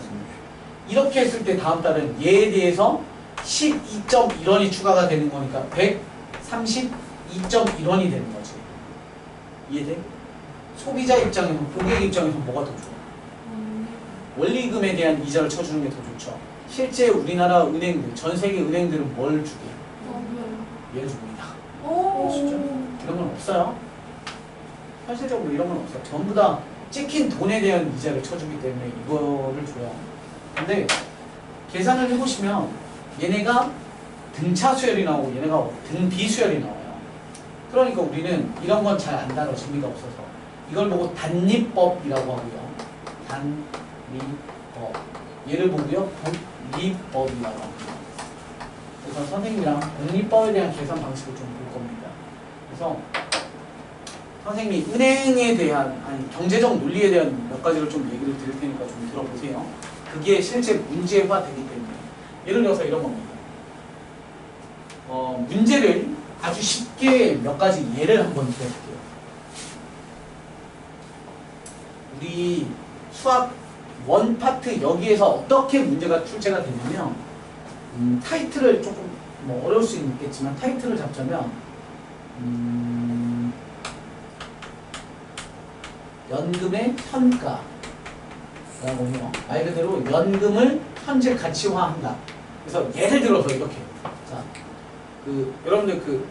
이렇게 했을 때 다음 달은 얘에 대해서 12.1원이 추가가 되는 거니까 132.1원이 되는 거지. 이해돼? 소비자 입장에서, 고객 입장에서 뭐가 더 좋아? 원리금에 대한 이자를 쳐주는 게 더 좋죠. 실제 우리나라 은행들, 전 세계 은행들은 뭘 주게? 얘를 줍니다. 진짜? 이런 건 없어요. 현실적으로 이런 건 없어요. 전부 다 찍힌 돈에 대한 이자를 쳐주기 때문에 이거를 줘요. 근데 계산을 해보시면 얘네가 등차 수열이 나오고 얘네가 등비 수열이 나와요. 그러니까 우리는 이런 건 잘 안 다뤄. 재미가 없어서. 이걸 보고 단리법이라고 하고요. 단리법. 얘를 보고요. 복리법이라고 합니다. 그래서 선생님이랑 복리법에 대한 계산 방식을 좀 볼 겁니다. 그래서 선생님이 은행에 대한, 아니 경제적 논리에 대한 몇 가지를 좀 얘기를 드릴 테니까 좀 들어보세요. 그게 실제 문제화 되기 때문에. 예를 들어서 이런 겁니다. 문제를 아주 쉽게 몇 가지 예를 한번 들어볼게요. 우리 수학 원 파트 여기에서 어떻게 문제가 출제가 되냐면 타이틀을 조금 뭐 어려울 수 있겠지만 타이틀을 잡자면 연금의 현가 라고 해요. 말 그대로 연금을 현재 가치화한다. 그래서 예를 들어서 이렇게. 자, 여러분들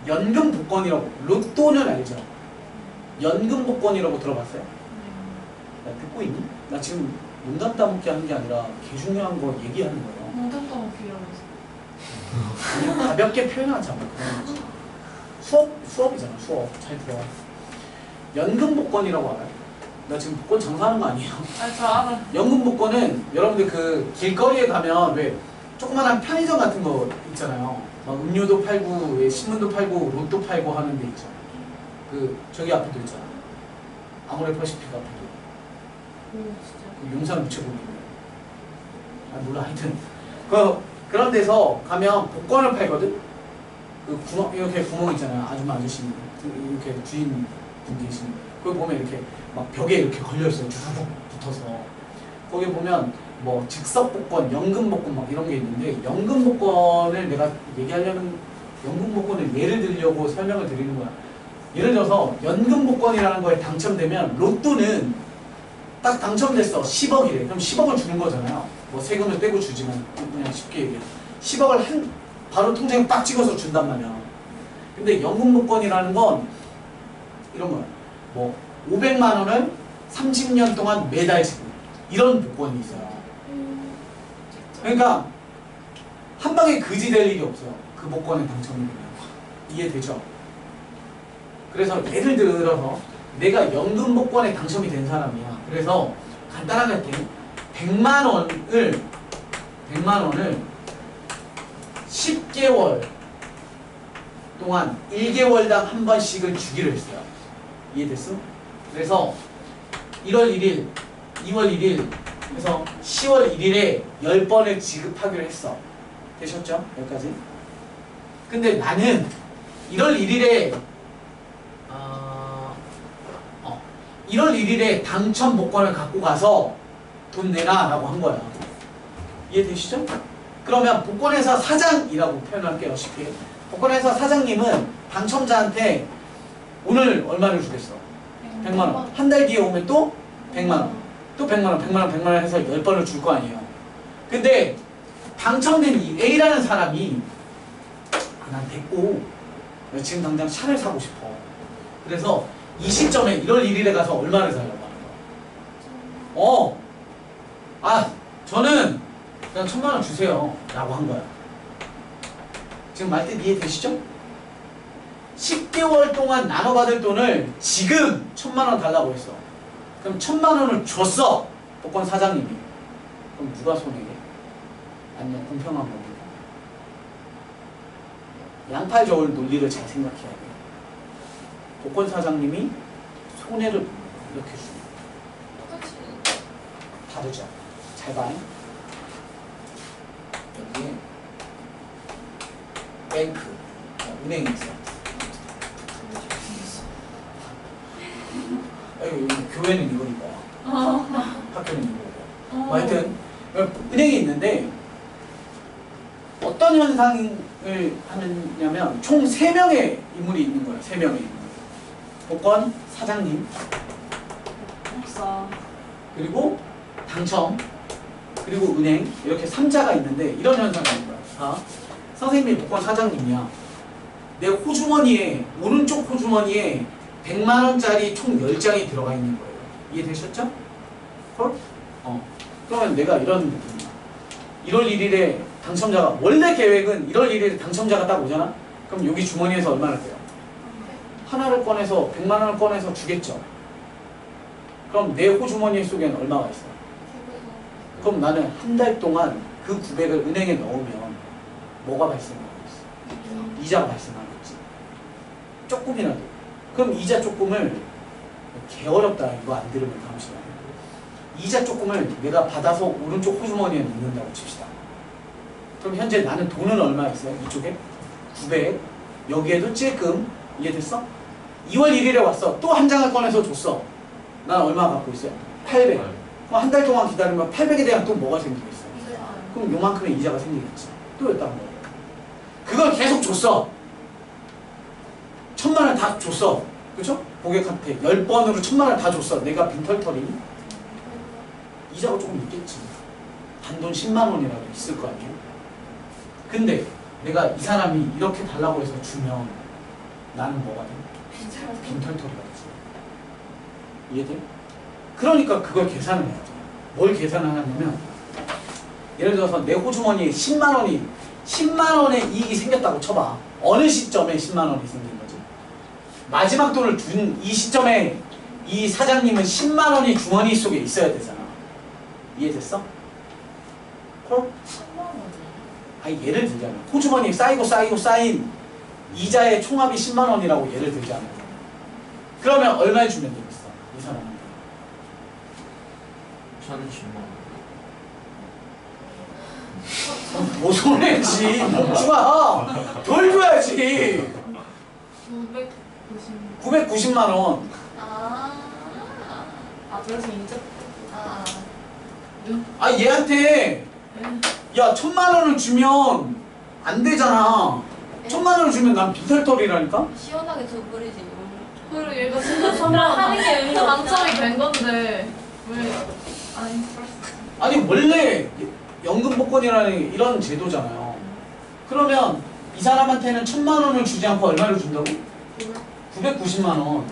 연금 복권이라고, 로또는 알죠? 연금 복권이라고 들어봤어요? 나 듣고 있니? 나 지금 농담 따먹기 하는 게 아니라 개 중요한 거 얘기하는 거예요. 농담 따먹기라면서. 그냥 가볍게 표현하자. 그런 거지. 수업이잖아, 수업. 잘 들어. 연금 복권이라고 알아요? 나 지금 복권 장사하는 거 아니에요? 저 알아. 연금 복권은 여러분들 길거리에 가면 왜 조그만한 편의점 같은 거 있잖아요. 막 음료도 팔고, 신문도 팔고, 로또 팔고 하는 데 있죠. 저기 앞에도 있잖아. 아모레 퍼시픽 앞에도. 진짜. 용산 우체국이에요. 몰라, 하여튼. 그런 데서 가면 복권을 팔거든? 이렇게 구멍 있잖아요. 아줌마, 아저씨. 이렇게 주인 분 계시는. 거기 보면 이렇게 막 벽에 이렇게 걸려있어요. 쭉 붙어서. 거기 보면 뭐 즉석복권, 연금복권 막 이런 게 있는데 연금복권을 내가 얘기하려는 연금복권을 예를 들려고 설명을 드리는 거야. 예를 들어서 연금복권이라는 거에 당첨되면 로또는 딱 당첨됐어. 10억이래. 그럼 10억을 주는 거잖아요. 뭐 세금을 떼고 주지만 그냥 쉽게 얘기해. 10억을 바로 통장에 딱 찍어서 준단 말이야. 근데 연금복권이라는 건 이런 거야. 뭐 500만 원을 30년 동안 매달 지급. 이런 복권이 있어요. 그러니까 한 방에 그지 될 일이 없어요. 그 복권에 당첨이 되면. 이해되죠? 그래서 예를 들어서 내가 연금 복권에 당첨이 된 사람이야. 그래서 간단하게 할게. 100만 원을 10개월 동안 1개월당 한 번씩을 주기로 했어요. 이해됐어? 그래서 1월 1일, 2월 1일, 그래서 10월 1일에 10번을 지급하기로 했어. 되셨죠? 여기까지? 근데 나는 1월 1일에 1월 1일에 당첨 복권을 갖고 가서 돈 내놔 라고 한 거야. 이해되시죠? 그러면 복권회사 사장이라고 표현할게요. 쉽게. 복권회사 사장님은 당첨자한테 오늘 얼마를 주겠어? 100만 원. 한 달 뒤에 오면 또 100만 원. 또 100만 원, 100만 원, 100만 원 해서 10번을 줄 거 아니에요. 근데 당첨된 이 A라는 사람이 난 됐고 지금 당장 차를 사고 싶어. 그래서 이 시점에 1월 1일에 가서 얼마를 사려고 하는 거야. 저는 그냥 1000만 원 주세요 라고 한 거야. 지금 말뜻 이해되시죠? 10개월 동안 나눠받을 돈을 지금 1000만 원 달라고 했어. 그럼 1000만 원을 줬어. 복권 사장님이. 그럼 누가 손해게? 아니면 공평한 겁니다. 양팔 저울 논리를 잘 생각해야 돼. 복권 사장님이 손해를 이렇게 주네. 다르죠. 잘 봐. 여기에 뱅크, 은행이 있어. 여기 교회는 이거일 거야. 학교는 이거고. 하여튼 은행이 있는데 어떤 현상을 하느냐면 총 3명의 인물이 있는 거예요. 3명의 인물. 복권 사장님, 목사, 그리고 당첨, 그리고 은행 이렇게 3자가 있는데 이런 현상이 있는 거야. 자, 선생님이 복권 사장님이야. 내 호주머니에 오른쪽 호주머니에 100만 원짜리 총 10장이 들어가 있는 거예요. 이해되셨죠? 헐? 그러면 내가 이런 느낌이야. 1월 1일에 당첨자가 원래 계획은 1월 1일에 당첨자가 딱 오잖아? 그럼 여기 주머니에서 얼마나 돼요? 하나를 꺼내서 100만 원을 꺼내서 주겠죠. 그럼 내 호주머니 속에는 얼마가 있어요? 그럼 나는 한 달 동안 그 900을 은행에 넣으면 뭐가 발생하겠어? 이자가 발생하겠지. 조금이라도. 그럼 이자 조금을 개 어렵다. 이거 안 들으면 다음 시간에. 이자 조금을 내가 받아서 오른쪽 호주머니에 넣는다고 칩시다. 그럼 현재 나는 돈은 얼마 있어요? 이쪽에? 900. 여기에도 찔끔. 이해됐어? 2월 1일에 왔어. 또 한 장을 꺼내서 줬어. 난 얼마 갖고 있어요? 800. 그럼 한 달 동안 기다리면 800에 대한 또 뭐가 생기겠어요? 그럼 요만큼의 이자가 생기겠지. 또 였다는 거예요. 그걸 계속 줬어. 1000만 원 다 줬어. 그쵸? 고객한테 10번으로 1000만 원 다 줬어. 내가 빈털터리니? 이자가 조금 있겠지. 단돈 10만 원이라도 있을 거 아니에요? 근데 내가 이 사람이 이렇게 달라고 해서 주면 나는 뭐가 돼? 빈털터리가 되지. 이해돼? 그러니까 그걸 계산을 해야죠. 뭘 계산을 하냐면 예를 들어서 내 호주머니에 10만 원의 이익이 생겼다고 쳐봐. 어느 시점에 10만 원이 생긴 거지? 마지막 돈을 준 이 시점에 이 사장님은 10만 원이 주머니 속에 있어야 되잖아. 이해됐어? 그럼? 3만 원이. 아니 예를 들자면 호주머니에 쌓인 이자의 총합이 10만 원이라고 예를 들자면 그러면 얼마에 주면 되겠어? 이 사람한테 1010만 원. 뭐 손해지 멈추마 덜 줘야지 990. 990만 원 아. 아 그래서 인제 아. 아 얘한테 야 1,000만 원을 주면 안 되잖아. 1,000만 원을 주면 난 빈털털이라니까. 시원하게 두 뿌리지. 그리고 얘가 진짜 선물하는 게 의미가 당첨이 된 건데 왜 아니 아니 원래 연금 복권이라는 이런 제도잖아요. 그러면 이 사람한테는 1,000만 원을 주지 않고 얼마를 준다고? 990만 원.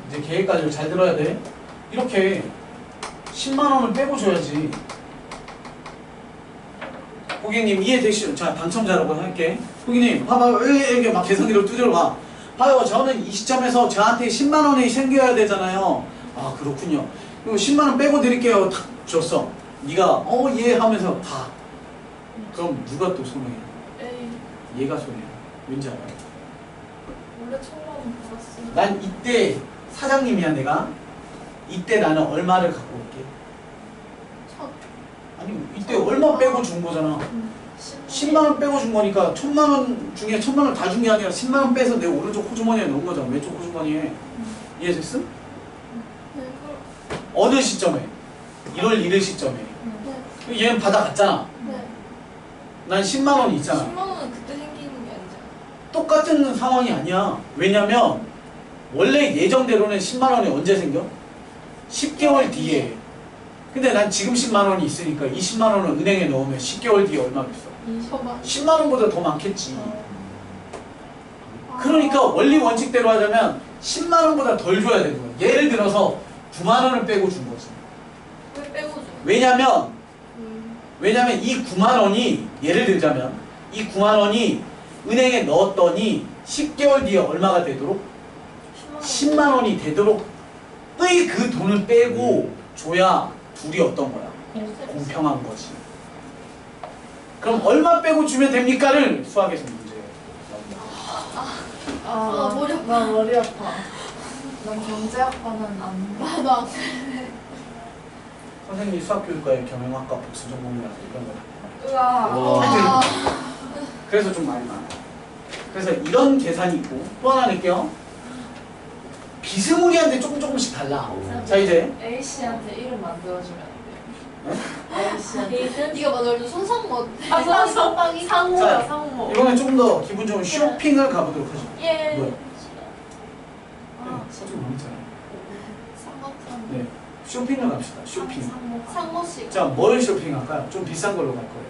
이제 계획 관리를 잘 들어야 돼. 이렇게 10만 원을 빼고 줘야지. 고객님 이해되시죠? 자 당첨자라고 할게. 고객님 봐봐 이렇게 막 계산기로 두드려 봐. 봐요 저는 이 시점에서 저한테 10만 원이 생겨야 되잖아요. 아 그렇군요. 그럼 10만 원 빼고 드릴게요. 탁 줬어. 네가 예 하면서 가. 그럼 누가 또 손해야? 에이 얘가 손해야. 왠지 알아요? 원래 1,000만 원 받았어. 난 이때 사장님이야 내가. 이때 나는 얼마를 갖고 올게. 아니 이때 얼마 빼고 준 거잖아. 10만 원 빼고 준 거니까 1,000만 원 중에 1,000만 원 다 준 게 아니라 10만 원 빼서 내 오른쪽 호주머니에 넣은 거잖아. 왼쪽 호주머니에. 이해됐음? 네, 어느 시점에? 1월 1일 시점에. 얘는 받아갔잖아. 네. 난 10만 원이 있잖아. 10만 원은 그때 생기는 게 아니잖아. 똑같은 상황이 아니야. 왜냐면 원래 예정대로는 10만 원이 언제 생겨? 10개월 뒤에. 근데 난 지금 10만 원이 있으니까 이 10만 원을 은행에 넣으면 10개월 뒤에 얼마 있어? 20만 10만 원보다 더 많겠지. 그러니까 원리 원칙대로 하자면 10만 원보다 덜 줘야 되는 거야. 예를 들어서 9만 원을 빼고 준 거지. 왜 빼고 줘? 왜냐면 이 9만 원이 예를 들자면 이 9만 원이 은행에 넣었더니 10개월 뒤에 얼마가 되도록 10만 원이 되도록 의 그 돈을 빼고 줘야 둘이 어떤 거야? 공평한 거지. 그럼 얼마 빼고 주면 됩니까를 수학에서 문제예요. 아, 머리 아파. 나 머리 아파. 난 경제학과는 안 봐. 나 선생님이 수학교육과의 경영학과 복수 전공이라서 이런 거. 으아. 와. 하여튼 그래서 좀 많이 많아. 그래서 이런 계산이 있고 또 하나 낼게요. 비스무리한데 조금씩 달라. 자 이제 A 씨한테 이름 만들어주면 안 돼요? A 씨한테. 데이트? 네가 맞아. 손상모. 아, 상빵이. 상모야 자, 상모. 이번엔 조금 더 기분 좋은 쇼핑을 가보도록 하죠. 예. 뭐야? 아, 좀 많잖아요. 상목상. 네, 쇼핑을 갑시다. 쇼핑. 상모. 상모씨. 자, 뭘 쇼핑할까요? 좀 비싼 걸로 갈 거예요.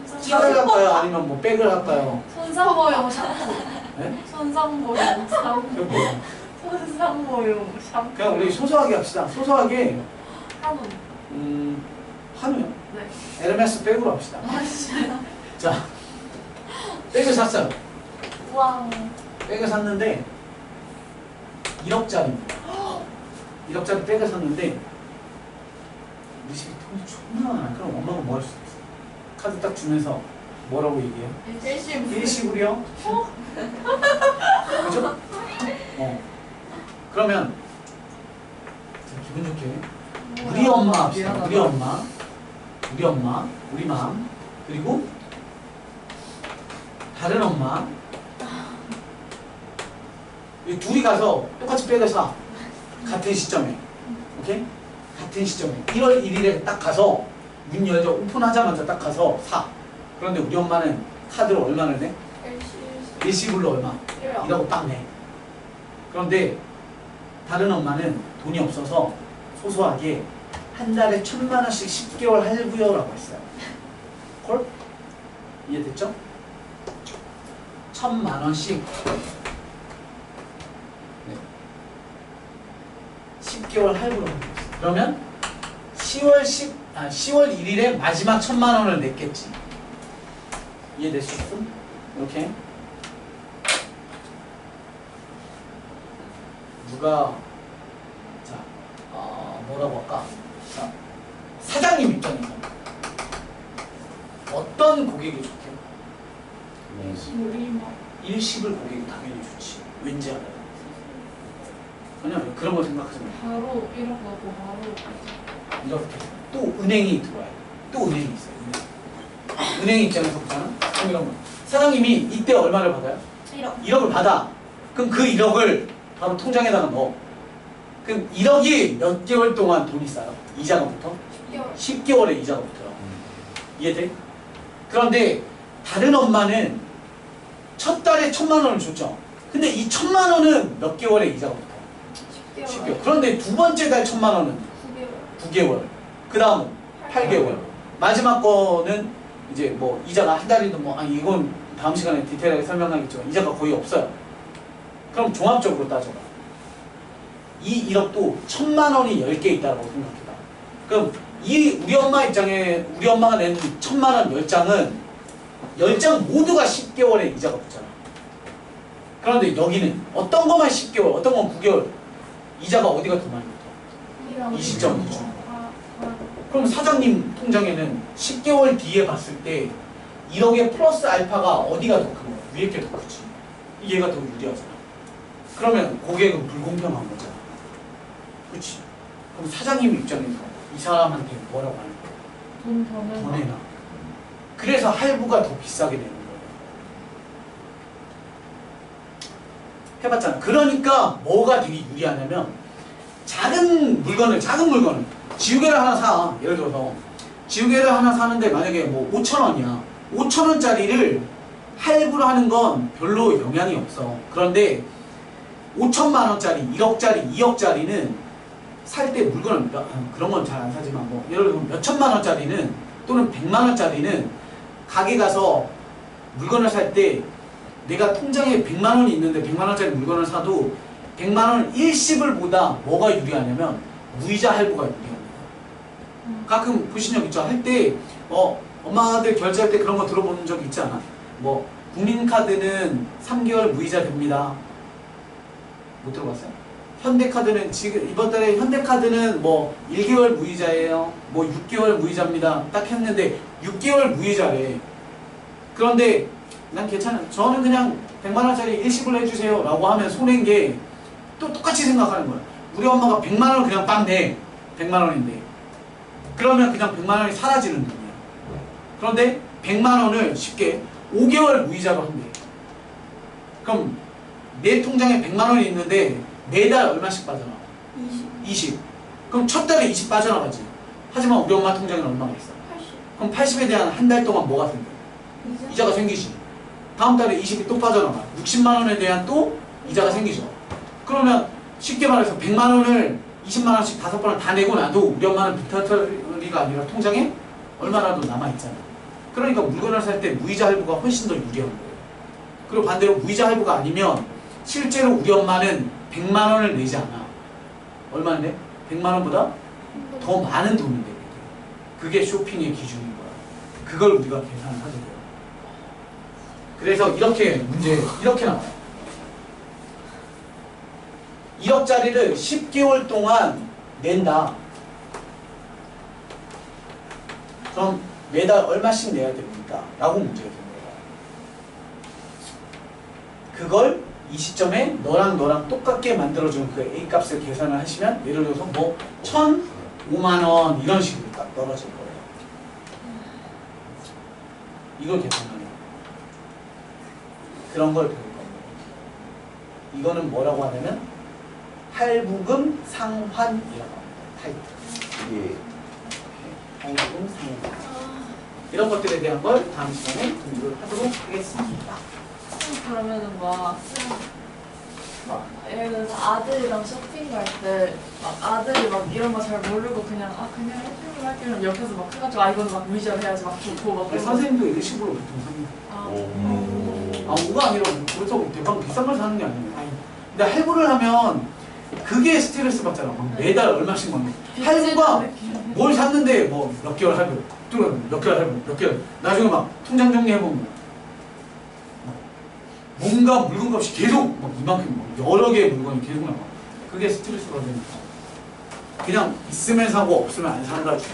손상. 차를 할까요? 아니면 뭐 백을 할까요? 손상모용 샴푸. 네? 손상모용 샴푸. 그럼 뭐예요? 손상모용 샴푸. 그냥 우리 소소하게 합시다. 소소하게 한우. 한우요? 네. 에르메스 백으로 합시다. 자, 백을 샀어요. 왕. 백을 샀는데 1억짜리입니다. 1억짜리 백을 샀는데 우리 집에 돈이 존나 많아. 그럼 엄마가 뭐 할 수 있어? 카드 딱 주면서 뭐라고 얘기해요? 일시불이요? 그죠? 그러면 자, 기분 좋게 우리 엄마 합시다. 우리 엄마, 우리 맘, 그리고 다른 엄마. 이 둘이 가서 똑같이 백을 사. 같은 시점에. 오케이? 같은 시점에. 1월 1일에 딱 가서 문 열자 오픈하자마자 딱 가서 사. 그런데 우리 엄마는 카드로 얼마를 내? 일시불로 얼마? 1억 딱 내. 그런데 다른 엄마는 돈이 없어서 소소하게 한 달에 1,000만 원씩 10개월 할부요라고 했어요. 콜? 이해됐죠? 1,000만 원씩 10개월 할부로 하고 있어요. 그러면 10월 1일에 마지막 1,000만 원을 냈겠지. 이해됐어? 이렇게 누가 자 뭐라고 할까? 자, 사장님 입장에서 어떤 고객이 좋대요? 일시불 고객이 당연히 좋지. 왠지 알아요? 그냥 그런 거 생각하시면 바로 이런 거고 바로. 이렇게 또 은행이 들어와요. 또 은행이 있어요. 은행 입장에서 보잖아. 그럼 이런 거. 사장님이 이때 얼마를 받아요? 1억을 받아. 그럼 그 1억을 바로 통장에다가 넣어. 그럼 1억이 몇 개월 동안 돈이 쌓여? 이자가 붙어? 10개월. 10개월에 이자가 붙어요. 이해돼? 그런데 다른 엄마는 첫 달에 1,000만 원을 줬죠. 근데 이 1,000만 원은 몇 개월에 이자가 붙어? 10개월. 10개월. 그런데 두 번째 달 1,000만 원은 9개월. 9개월. 그 다음은 8개월. 마지막 거는 이제 뭐 이자가 한 달이든 뭐 아니 이건 다음 시간에 디테일하게 설명하겠지만 이자가 거의 없어요. 그럼 종합적으로 따져봐. 이 1억도 1,000만 원이 10개 있다고 생각해봐. 그럼 이 우리 엄마 입장에 우리 엄마가 낸 1,000만 원 10장은 10장 모두가 10개월에 이자가 붙잖아. 그런데 여기는 어떤 것만 10개월, 어떤 건 9개월 이자가 어디가 더 많이 붙어? 이 시점 기준. 그럼 사장님 통장에는 10개월 뒤에 봤을 때 1억의 플러스 알파가 어디가 더 큰 거야? 위에 게 더 크지. 얘가 더 유리하잖아. 그러면 고객은 불공평한 거잖아. 그렇지? 그럼 사장님 입장에서 이 사람한테 뭐라고 하는 거야? 돈 더 내놔. 그래서 할부가 더 비싸게 되는 거예요. 해봤잖아. 그러니까 뭐가 되게 유리하냐면 작은 물건을 지우개를 하나 사. 예를 들어서 지우개를 하나 사는데 만약에 뭐 5,000원이야. 5,000원짜리를 할부로 하는 건 별로 영향이 없어. 그런데 5천만 원짜리, 1억짜리, 2억짜리는 살 때 물건을 그런 건 잘 안 사지만 뭐 예를 들어 몇 천만 원짜리는 또는 100만 원짜리는 가게 가서 물건을 살 때 내가 통장에 100만 원이 있는데 100만 원짜리 물건을 사도 100만 원 일시불 보다 뭐가 유리하냐면 무이자 할부가 유리합니다. 가끔 보신 적 있죠? 할 때 엄마들 결제할 때 그런 거 들어본 적 있지 않아? 뭐 국민카드는 3개월 무이자 됩니다. 못 들어봤어요? 현대카드는 지금 이번 달에 현대카드는 뭐 1개월 무이자예요. 뭐 6개월 무이자입니다. 딱 했는데 6개월 무이자래. 그런데 난 괜찮아요. 저는 그냥 100만 원짜리 일시불 해주세요 라고 하면 손해인 게 또 똑같이 생각하는 거야. 우리 엄마가 100만 원 그냥 빵 내. 100만 원인데. 그러면 그냥 100만 원이 사라지는 돈이야. 그런데 100만 원을 쉽게 5개월 무이자로 한대. 그럼 내 통장에 100만 원이 있는데 매달 얼마씩 빠져나와? 20. 그럼 첫 달에 20 빠져나가지. 하지만 우리 엄마 통장에는 얼마가 있어? 80. 그럼 80에 대한 한 달 동안 뭐가 생겨? 이자가 생기지. 다음 달에 20이 또 빠져나가. 60만 원에 대한 또 이자가 생기죠. 그러면 쉽게 말해서 100만 원을 20만 원씩 5번을 다 내고 나도 우리 엄마는 빅터리가 아니라 통장에 얼마라도 남아있잖아. 그러니까 물건을 살 때 무이자 할부가 훨씬 더 유리한 거예요. 그리고 반대로 무이자 할부가 아니면 실제로 우리 엄마는 100만 원을 내지 않아. 얼마나 내? 100만 원보다 더 많은 돈을 내게 돼. 그게 쇼핑의 기준인 거야. 그걸 우리가 계산을 하게 돼요. 그래서 이렇게 문제 이렇게 나와요. 1억짜리를 10개월 동안 낸다. 그럼 매달 얼마씩 내야 됩니까? 라고 문제가 됩니다. 그걸 이 시점에 너랑 똑같게 만들어주는 그 A값을 계산을 하시면 예를 들어서 뭐 1,005만 원 이런 식으로 딱 떨어질 거예요. 이걸 계산하는 그런 걸 배울 겁니다. 이거는 뭐라고 하냐면 할부금 상환이라고 합니다. 타이틀. 예. 할부금 상환. 이런 것들에 대한 걸 다음 시간에 공부를 하도록 하겠습니다. 그러면은 막 예를 들어서 아들이랑 쇼핑 갈 때 막 아들이 막 이런 거 잘 모르고 그냥 그냥 쇼핑을 할게 그럼 옆에서 막 해가지고 이거는 막 무이자를 해야지 막 좋고 막 그런 거. 선생님도 이런 식으로 보통 삽니다. 뭐가 아니라 그렇다고 대빵 비싼 걸 사는 게 아니에요. 근데 할부를 하면 그게 스트레스 받잖아. 막 매달 얼마씩 막 할부가 뭘 샀는데 뭐 몇 개월 할부, 또 몇 개월 할부, 몇 개월 나중에 막 통장 정리해보면 뭔가 물건값이 계속 막 이만큼 막 여러 개의 물건이 계속 나와. 그게 스트레스가 되니까 그냥 있으면 사고 없으면 안 사는 거지.